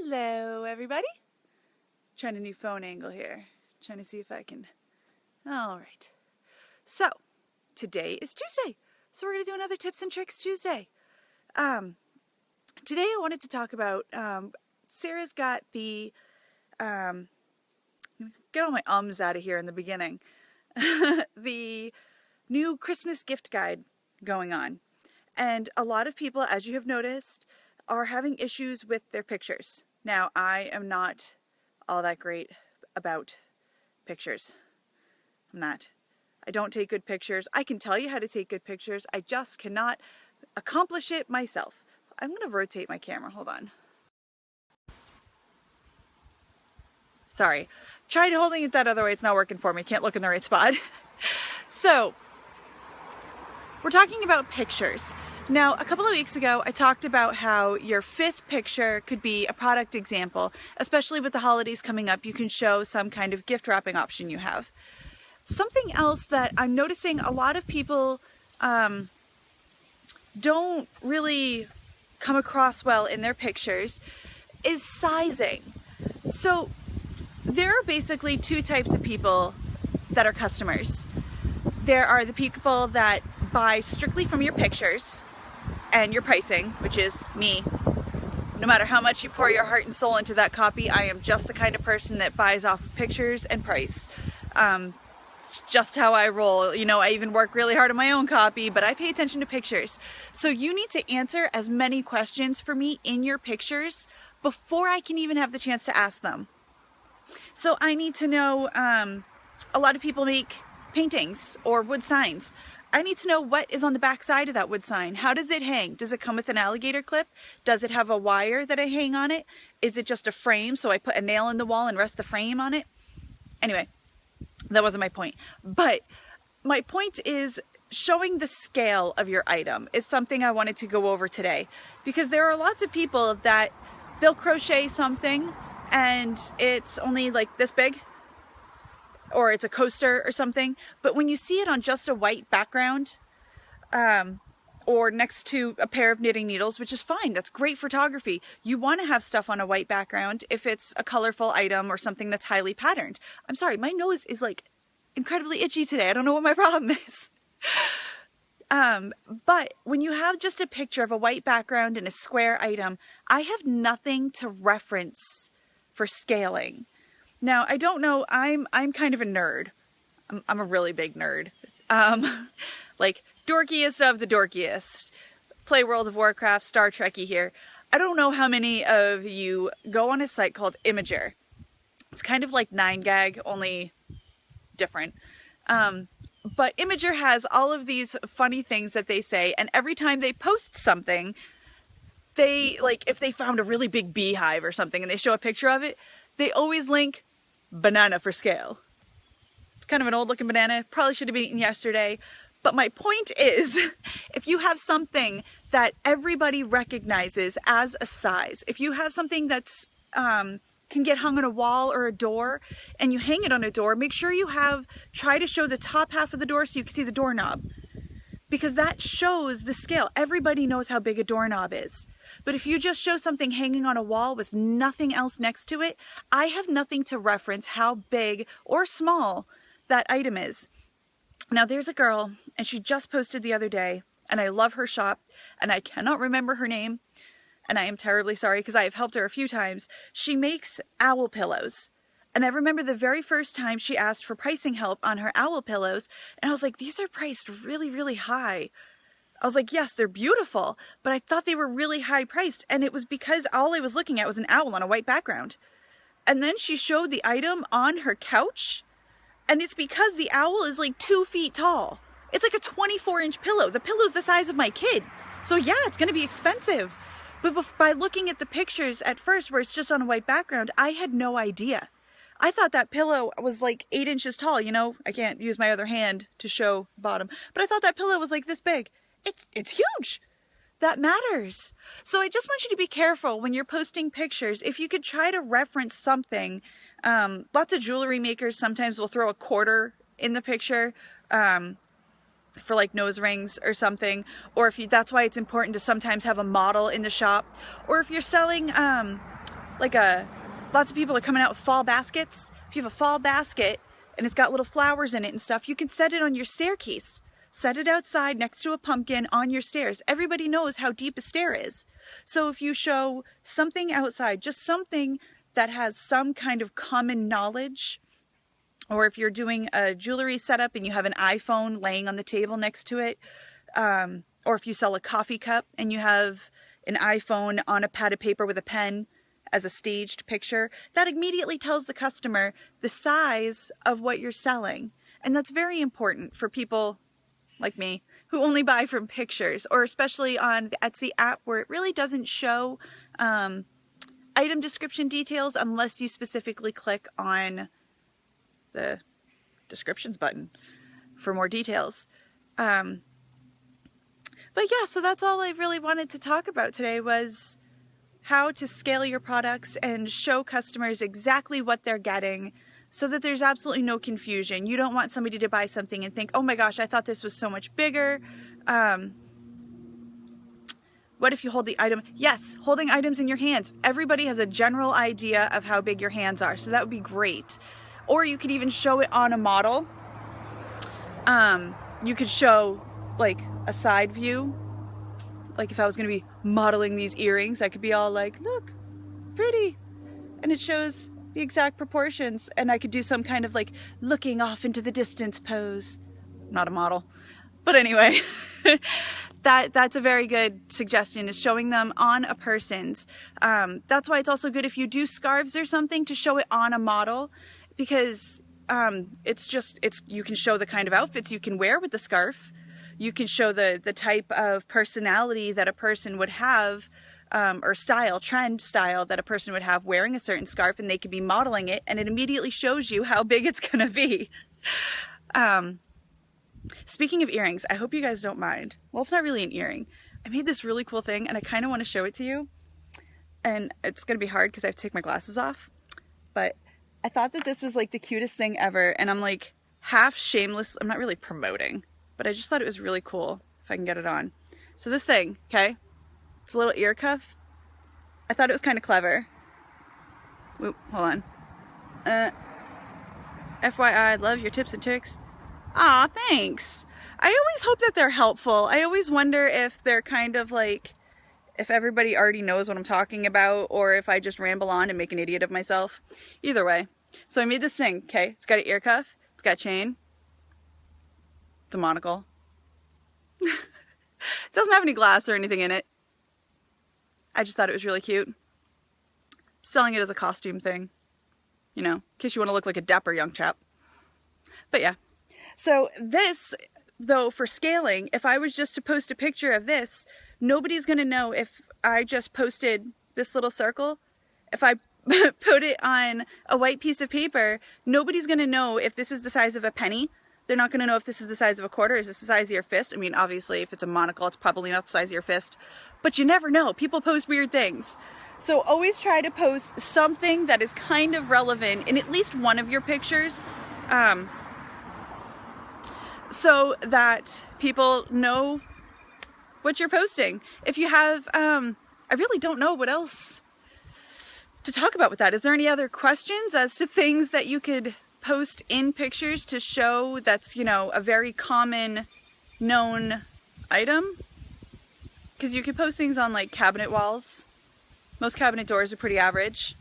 Hello, everybody. Trying a new phone angle here. Trying to see if I can. All right. So, today is Tuesday. So we're going to do another Tips and Tricks Tuesday. Today I wanted to talk about, Sarah's got the, get all my ums out of here in the beginning, the new Christmas gift guide going on. And a lot of people, as you have noticed, are having issues with their pictures. Now, I am not all that great about pictures. I'm not. I don't take good pictures. I can tell you how to take good pictures. I just cannot accomplish it myself. I'm going to rotate my camera. Hold on. Sorry. Tried holding it that other way. It's not working for me. Can't look in the right spot. So, we're talking about pictures. Now, a couple of weeks ago, I talked about how your fifth picture could be a product example, especially with the holidays coming up. You can show some kind of gift wrapping option you have. Something else that I'm noticing a lot of people don't really come across well in their pictures is sizing. So there are basically two types of people that are customers. There are the people that buy strictly from your pictures and your pricing, which is me. No matter how much you pour your heart and soul into that copy, I am just the kind of person that buys off of pictures and price. It's just how I roll. You know, I even work really hard on my own copy, but I pay attention to pictures. So you need to answer as many questions for me in your pictures before I can even have the chance to ask them. So I need to know, a lot of people make paintings or wood signs. I need to know what is on the back side of that wood sign. How does it hang? Does it come with an alligator clip? Does it have a wire that I hang on it? Is it just a frame, so I put a nail in the wall and rest the frame on it? Anyway, that wasn't my point. But my point is showing the scale of your item is something I wanted to go over today. Because there are lots of people that they'll crochet something and it's only like this big, or it's a coaster or something, but when you see it on just a white background, or next to a pair of knitting needles, which is fine, that's great photography. You want to have stuff on a white background if it's a colorful item or something that's highly patterned. I'm sorry, my nose is like incredibly itchy today. I don't know what my problem is. But when you have just a picture of a white background and a square item, I have nothing to reference for scaling. Now, I don't know, I'm kind of a nerd. I'm a really big nerd. Like, dorkiest of the dorkiest. Play World of Warcraft, Star Trekky here. I don't know how many of you go on a site called Imgur. It's kind of like 9gag, only different. But Imgur has all of these funny things that they say, and every time they post something, they, like, if they found a really big beehive or something and they show a picture of it, they always link banana for scale. It's kind of an old looking banana, probably should have been eaten yesterday. But my point is, if you have something that everybody recognizes as a size, if you have something that's can get hung on a wall or a door and you hang it on a door, make sure you try to show the top half of the door so you can see the doorknob. Because that shows the scale. Everybody knows how big a doorknob is. But if you just show something hanging on a wall with nothing else next to it, I have nothing to reference how big or small that item is. Now there's a girl, and she just posted the other day, and I love her shop, and I cannot remember her name, and I am terribly sorry because I have helped her a few times. She makes owl pillows. And I remember the very first time she asked for pricing help on her owl pillows, and I was like, these are priced really, really high. I was like, yes, they're beautiful, but I thought they were really high priced, and it was because all I was looking at was an owl on a white background. And then she showed the item on her couch, and it's because the owl is like 2 feet tall. It's like a 24-inch pillow. The pillow's the size of my kid. So yeah, it's going to be expensive. But by looking at the pictures at first where it's just on a white background, I had no idea. I thought that pillow was like 8 inches tall. You know, I can't use my other hand to show bottom, but I thought that pillow was like this big. It's huge. That matters. So I just want you to be careful when you're posting pictures. If you could try to reference something, lots of jewelry makers sometimes will throw a quarter in the picture for like nose rings or something. Or if you, that's why it's important to sometimes have a model in the shop. Or if you're selling lots of people are coming out with fall baskets. If you have a fall basket and it's got little flowers in it and stuff, you can set it on your staircase. Set it outside next to a pumpkin on your stairs. Everybody knows how deep a stair is. So if you show something outside, just something that has some kind of common knowledge, or if you're doing a jewelry setup and you have an iPhone laying on the table next to it, or if you sell a coffee cup and you have an iPhone on a pad of paper with a pen as a staged picture, that immediately tells the customer the size of what you're selling. And that's very important for people like me who only buy from pictures, or especially on the Etsy app where it really doesn't show item description details unless you specifically click on the descriptions button for more details. But yeah, so that's all I really wanted to talk about today, was how to scale your products and show customers exactly what they're getting so that there's absolutely no confusion. You don't want somebody to buy something and think, oh my gosh, I thought this was so much bigger. What if you hold the item? Yes, holding items in your hands. Everybody has a general idea of how big your hands are, so that would be great. Or you could even show it on a model. You could show like a side view. Like if I was going to be modeling these earrings, I could be all like, look, pretty. And it shows the exact proportions. And I could do some kind of like looking off into the distance pose. Not a model. But anyway, that's a very good suggestion, is showing them on a person's. That's why it's also good if you do scarves or something to show it on a model, because you can show the kind of outfits you can wear with the scarf. You can show the type of personality that a person would have, or style, trend style that a person would have wearing a certain scarf, and they could be modeling it, and it immediately shows you how big it's gonna be. Speaking of earrings, I hope you guys don't mind. Well, it's not really an earring. I made this really cool thing and I kind of want to show it to you. And it's gonna be hard because I have to take my glasses off. But I thought that this was like the cutest thing ever, and I'm like half shameless. I'm not really promoting, but I just thought it was really cool if I can get it on. So this thing, okay, it's a little ear cuff. I thought it was kind of clever. Whoop, hold on. FYI, love your tips and tricks. Aw, thanks. I always hope that they're helpful. I always wonder if they're kind of like, if everybody already knows what I'm talking about, or if I just ramble on and make an idiot of myself. Either way. So I made this thing, okay? It's got an ear cuff, it's got a chain, it's a monocle. It doesn't have any glass or anything in it. I just thought it was really cute. Selling it as a costume thing, you know, in case you want to look like a dapper young chap. But yeah. So this, though, for scaling, if I was just to post a picture of this, nobody's going to know if I just posted this little circle. If I put it on a white piece of paper, nobody's going to know if this is the size of a penny. They're not going to know if this is the size of a quarter. Is this the size of your fist? I mean, obviously, if it's a monocle, it's probably not the size of your fist. But you never know. People post weird things. So always try to post something that is kind of relevant in at least one of your pictures. So that people know what you're posting. If you have, I really don't know what else to talk about with that. Is there any other questions as to things that you could post in pictures to show that's, you know, a very common known item? Because you could post things on like cabinet walls. Most cabinet doors are pretty average.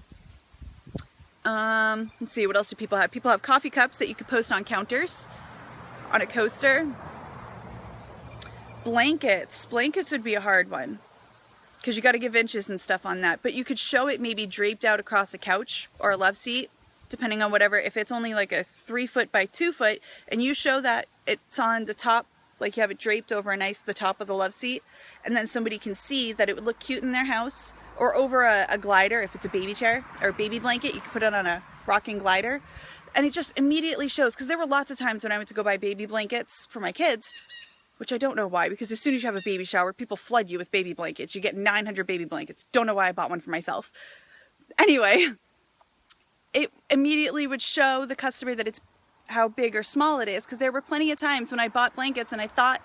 Let's see, what else do people have? People have coffee cups that you could post on counters. On a coaster. Blankets. Blankets would be a hard one because you got to give inches and stuff on that. But you could show it maybe draped out across a couch or a love seat, depending on whatever. If it's only like a 3 foot by 2 foot, and you show that it's on the top, like you have it draped over the top of the love seat, and then somebody can see that it would look cute in their house, or over a glider. If it's a baby chair or a baby blanket, you could put it on a rocking glider. And it just immediately shows, because there were lots of times when I went to go buy baby blankets for my kids, which I don't know why, because as soon as you have a baby shower, people flood you with baby blankets. You get 900 baby blankets. Don't know why I bought one for myself. Anyway, it immediately would show the customer that it's how big or small it is, because there were plenty of times when I bought blankets and I thought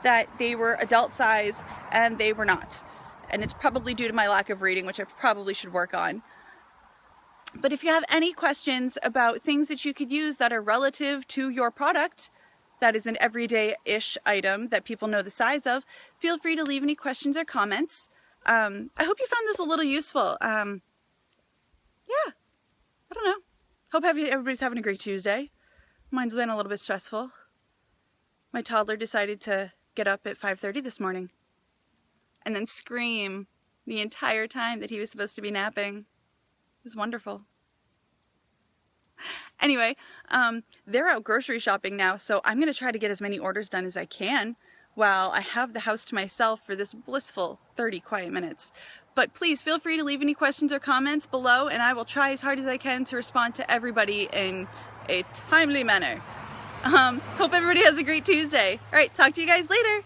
that they were adult size and they were not. And it's probably due to my lack of reading, which I probably should work on. But if you have any questions about things that you could use that are relative to your product, that is an everyday-ish item that people know the size of, feel free to leave any questions or comments. I hope you found this a little useful. Yeah, I don't know. Hope everybody's having a great Tuesday. Mine's been a little bit stressful. My toddler decided to get up at 5:30 this morning and then scream the entire time that he was supposed to be napping. It was wonderful. Anyway, they're out grocery shopping now, so I'm going to try to get as many orders done as I can while I have the house to myself for this blissful 30 quiet minutes. But please feel free to leave any questions or comments below, and I will try as hard as I can to respond to everybody in a timely manner. Hope everybody has a great Tuesday. All right, talk to you guys later.